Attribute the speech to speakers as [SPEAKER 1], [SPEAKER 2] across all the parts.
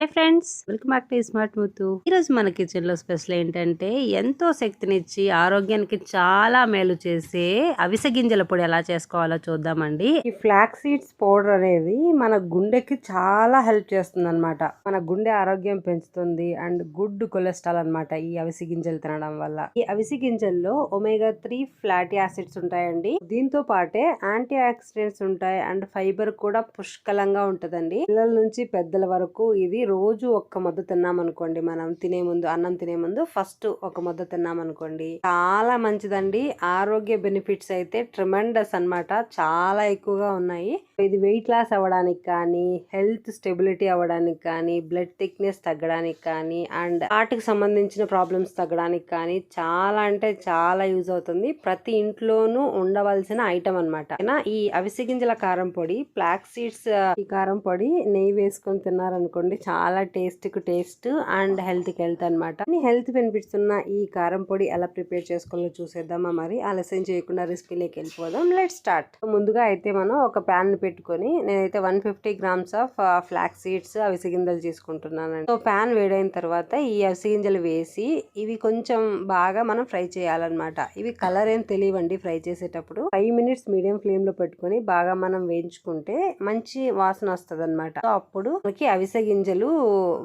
[SPEAKER 1] Hi friends, welcome back to smart Muthu. ఈరోజు మన kitchen లో స్పెషల్ ఏంటంటే ఎంతో శక్తినిచ్చి ఆరోగ్యానికి చాలా మేలు చేసే అవిసె గింజల పొడి ఎలా చేసుకోవాలో చూద్దామండి. ఈ ఫ్లాక్ సీడ్స్ పౌడర్ అనేది మన గుండెకి చాలా హెల్ప్ చేస్తుంది అనమాట. మన గుండె ఆరోగ్యం పెంచుతుంది అండ్ గుడ్ కొలెస్ట్రాల్ అనమాట ఈ అవిసె గింజలు తినడం వల్ల. ఈ అవిసె గింజల్లో ఒమేగా 3 ఫ్లాటీ యాసిడ్స్ ఉంటాయండి. దీంతో పాటే యాంటీ ఆక్సిడెంట్స్ ఉంటాయి అండ్ ఫైబర్ కూడా పుష్కలంగా ఉంటదండి. పిల్లల నుంచి పెద్దల వరకు ఇది రోజు ఒక్క ముద్ద తిన్నాం అనుకోండి, మనం తినే ముందు అన్నం తినే ముందు ఫస్ట్ ఒక ముద్ద తిన్నాం అనుకోండి, చాలా మంచిదండి. ఆరోగ్య బెనిఫిట్స్ అయితే ట్రిమెండస్ అన్నమాట, చాలా ఎక్కువగా ఉన్నాయి. ఇది వెయిట్ లాస్ అవ్వడానికి కానీ, హెల్త్ స్టెబిలిటీ అవ్వడానికి కానీ, బ్లడ్ థిక్నెస్ తగ్గడానికి కానీ అండ్ హార్ట్కి సంబంధించిన ప్రాబ్లమ్స్ తగ్గడానికి కానీ చాలా అంటే చాలా యూజ్ అవుతుంది. ప్రతి ఇంట్లోనూ ఉండవలసిన ఐటమ్ అనమాట. ఈ అవిసె గింజల కారం పొడి, ఫ్లాక్ సీడ్స్ ఈ కారం పొడి నెయ్యి వేసుకొని తిన్నారనుకోండి, చాలా టేస్ట్ కు టేస్ట్ అండ్ హెల్త్ కి హెల్త్ అనమాట. హెల్త్ బెనిఫిట్స్ ఉన్న ఈ కారం పొడి ఎలా ప్రిపేర్ చేసుకోవాలో చూసేద్దామా. మరి ఆలస్యం చేయకుండా రెసిపీలోకి వెళ్ళిపోదాం. Let start. ముందుగా అయితే మనం ఒక ప్యాన్ పెట్టుకొని, నేనైతే 150 గ్రామ్స్ ఆఫ్ ఫ్లాక్ సీడ్స్ అవిసె గింజలు తీసుకుంటున్నానండి. సో ప్యాన్ వేడైన తర్వాత ఈ అవిసె గింజలు వేసి ఇవి కొంచెం బాగా మనం ఫ్రై చేయాలన్నమాట. ఇవి కలర్ ఏం తెలియవండి ఫ్రై చేసేటప్పుడు. 5 మినిట్స్ మీడియం ఫ్లేమ్ లో పెట్టుకొని బాగా మనం వేయించుకుంటే మంచి వాసన వస్తుంది అనమాట. సో అప్పుడు మనకి అవిసె గింజలు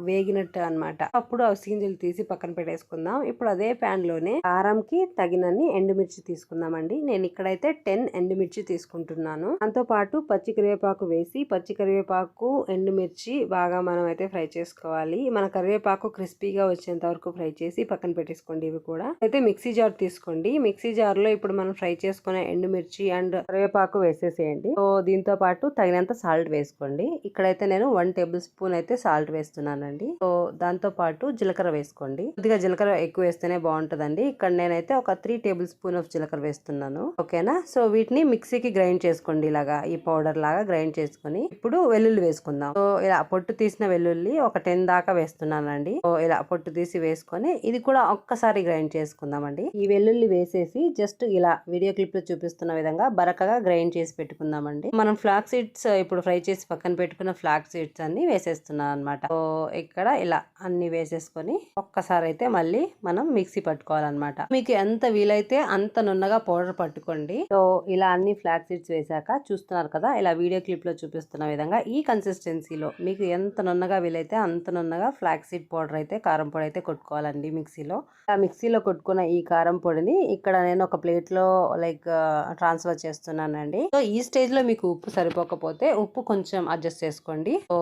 [SPEAKER 1] వేగినట్టు అన్నమాట. అప్పుడు అవిసె గింజలు తీసి పక్కన పెట్టేసుకుందాం. ఇప్పుడు అదే ప్యాన్ లోనే కారంకి తగినన్ని ఎండుమిర్చి తీసుకుందామండి. నేను ఇక్కడైతే 10 ఎండుమిర్చి తీసుకుంటున్నాను. దాంతో పాటు పచ్చి కరివేపాకు వేసి, పచ్చి కరివేపాకు ఎండుమిర్చి బాగా మనం అయితే ఫ్రై చేసుకోవాలి. మన కరివేపాకు క్రిస్పీగా వచ్చేంత వరకు ఫ్రై చేసి పక్కన పెట్టేసుకోండి. ఇవి కూడా అయితే మిక్సీ జార్ తీసుకోండి. మిక్సీ జార్ లో ఇప్పుడు మనం ఫ్రై చేసుకునే ఎండుమిర్చి అండ్ కరివేపాకు వేసేసేయండి. సో దీంతో పాటు తగినంత సాల్ట్ వేసుకోండి. ఇక్కడైతే నేను 1 టేబుల్ స్పూన్ అయితే సాల్ట్ వేస్తున్నానండి. సో దాంతో పాటు జీలకర్ర వేసుకోండి. కొద్దిగా జీలకర్ర ఎక్కువ వేస్తేనే బాగుంటదండి. ఇక్కడ నేనైతే ఒక 3 టేబుల్ స్పూన్ ఆఫ్ జీలకర్ర వేస్తున్నాను. ఓకేనా. సో వీటిని మిక్సీకి గ్రైండ్ చేసుకోండి. ఇలాగా ఈ పౌడర్ లాగా గ్రైండ్ చేసుకుని ఇప్పుడు వెల్లుల్లి వేసుకుందాం. సో ఇలా పొట్టు తీసిన వెల్లుల్లి ఒక 10 దాకా వేస్తున్నానండి. సో ఇలా పొట్టు తీసి వేసుకొని ఇది కూడా ఒక్కసారి గ్రైండ్ చేసుకుందామండి. ఈ వెల్లుల్లి వేసేసి జస్ట్ ఇలా వీడియో క్లిప్ లో చూపిస్తున్న విధంగా బరకగా గ్రైండ్ చేసి పెట్టుకుందామండి. మనం ఫ్లాక్ సీడ్స్ ఇప్పుడు ఫ్రై చేసి పక్కన పెట్టుకున్న ఫ్లాక్ సీడ్స్ అన్ని వేసేస్తున్నాను అనమాట. సో ఇక్కడ ఇలా అన్ని వేసేసుకొని ఒక్కసారి అయితే మళ్ళీ మనం మిక్సీ పట్టుకోవాలన్నమాట. మీకు ఎంత వీలైతే అంత నున్నగా పౌడర్ పట్టుకోండి. సో ఇలా అన్ని ఫ్లాక్ సీడ్స్ వేసాక చూస్తున్నారు కదా, ఇలా వీడియో క్లిప్ లో చూపిస్తున్న విధంగా ఈ కన్సిస్టెన్సీలో మీకు ఎంత నున్నగా వీలైతే అంత నున్నగా ఫ్లాక్ సీడ్ పౌడర్ అయితే కారం పొడి అయితే కొట్టుకోవాలండి మిక్సీలో. ఆ మిక్సీలో కొట్టుకున్న ఈ కారం పొడిని ఇక్కడ నేను ఒక ప్లేట్ లో ట్రాన్స్ఫర్ చేస్తున్నానండి. సో ఈ స్టేజ్ లో మీకు ఉప్పు సరిపోకపోతే ఉప్పు కొంచెం అడ్జస్ట్ చేసుకోండి. సో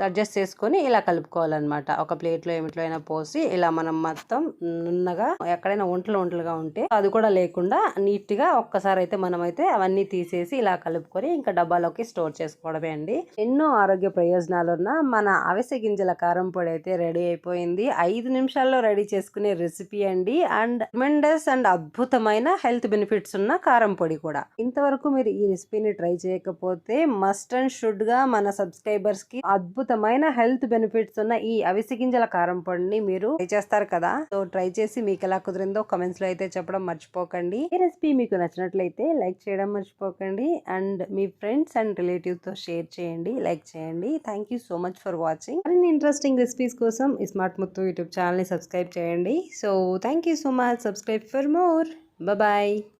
[SPEAKER 1] అడ్జస్ట్ చేసుకొని ఇలా కలుపుకోవాలన్నమాట. ఒక ప్లేట్లో ఏమిట్లో అయినా పోసి ఇలా మనం మొత్తం నున్నగా ఎక్కడైనా ఒంటలుగా ఉంటే అది కూడా లేకుండా నీట్ గా ఒక్కసారి అయితే మనం అయితే అవన్నీ తీసేసి ఇలా కలుపుకొని ఇంకా డబ్బాలోకి స్టోర్ చేసుకోవడమే అండి. ఎన్నో ఆరోగ్య ప్రయోజనాలు ఉన్న మన అవిసె గింజల కారం పొడి అయితే రెడీ అయిపోయింది. 5 నిమిషాల్లో రెడీ చేసుకునే రెసిపీ అండి. అండ్ ట్రిమెండస్ అండ్ అద్భుతమైన హెల్త్ బెనిఫిట్స్ ఉన్న కారం పొడి కూడా. ఇంతవరకు మీరు ఈ రెసిపీని ట్రై చేయకపోతే మస్ట్ అండ్ షుడ్ గా మన సబ్స్క్రైబర్స్ కి అద్భుతమైన హెల్త్ బెనిఫిట్స్ ఉన్న ఈ అవిసె గింజల కారం పొడిని మీరు ట్రై చేస్తారు కదా. సో ట్రై చేసి మీకు ఎలా కుదిరిందో కామెంట్స్ లో అయితే చెప్పడం మర్చిపోకండి. ఈ రెసిపీ మీకు నచ్చినట్లయితే లైక్ చేయడం మర్చిపోకండి అండ్ మీ ఫ్రెండ్స్ అండ్ రిలేటివ్ తో షేర్ చేయండి, లైక్ చేయండి. Thank you so much for watching. మరిన్ని ఇంట్రెస్టింగ్ రెసిపీస్ కోసం స్మార్ట్ ముత్తు యూట్యూబ్ ఛానల్ ని సబ్స్క్రైబ్ చేయండి. So thank you so much. Subscribe for more. Bye.